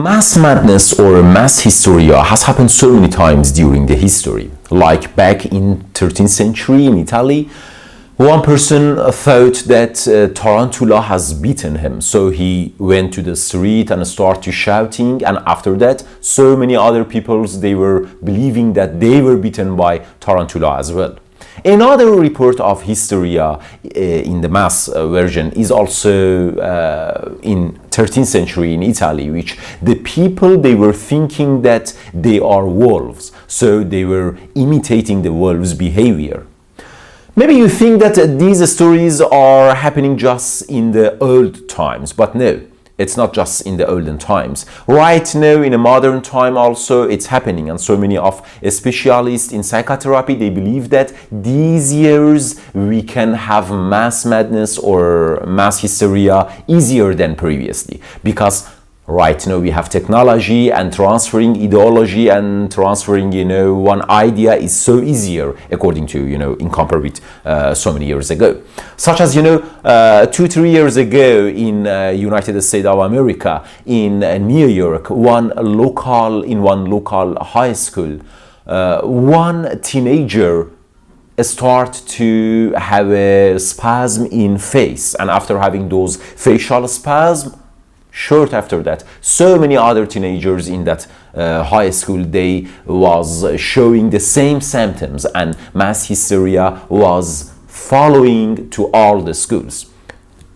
Mass madness or mass hysteria has happened so many times during the history. Like back in 13th century in Italy, one person thought that tarantula has beaten him, so he went to the street and started shouting, and after that so many other people, they were believing that they were beaten by tarantula as well. Another report of hysteria in the mass version is also in 13th century in Italy, which the people, they were thinking that they are wolves, so they were imitating the wolves' behavior. Maybe you think that these stories are happening just in the old times, but no, it's not just in the olden times. Right now, in a modern time also, it's happening, and so many of specialists in psychotherapy, they believe that these years we can have mass madness or mass hysteria easier than previously, because right now we have technology, and transferring ideology and transferring, one idea is so easier, according to, in compare with so many years ago. Such as, 2-3 years ago in United States of America, in New York, one local high school, one teenager start to have a spasm in face, and after having those facial spasms, short after that, so many other teenagers in that high school, they was showing the same symptoms, and mass hysteria was following to all the schools.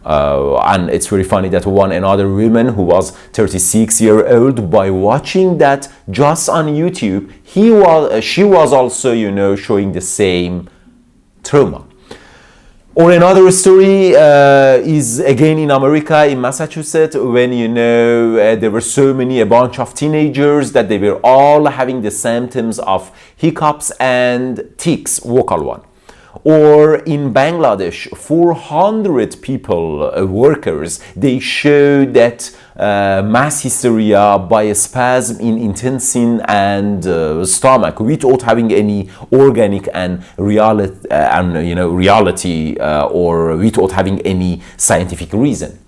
And it's very funny that another woman who was 36-year-old, by watching that just on YouTube, she was also, showing the same trauma. Or another story is again in America, in Massachusetts, when there were a bunch of teenagers that they were all having the symptoms of hiccups and tics, vocal one. Or in Bangladesh, 400 people, workers, they showed that mass hysteria by a spasm in intestine and stomach, without having any organic and reality, or without having any scientific reason.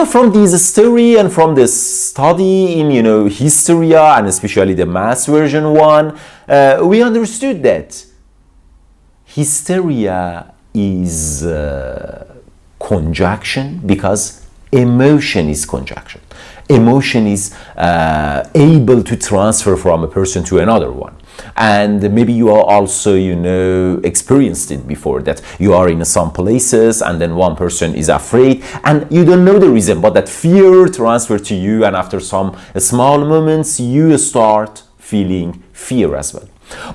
From this story and from this study in hysteria, and especially the mass version one, we understood that hysteria is conjunction, because emotion is conjunction. Emotion is able to transfer from a person to another one. And maybe you are also, experienced it before, that you are in some places and then one person is afraid and you don't know the reason, but that fear transfer to you, and after some small moments you start feeling fear as well.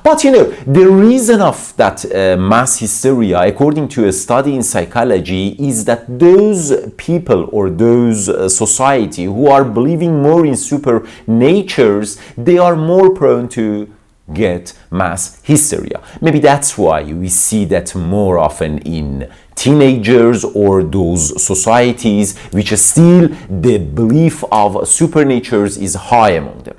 But the reason of that mass hysteria, according to a study in psychology, is that those people or those society who are believing more in supernatures, they are more prone to get mass hysteria. Maybe that's why we see that more often in teenagers or those societies which still the belief of supernatures is high among them.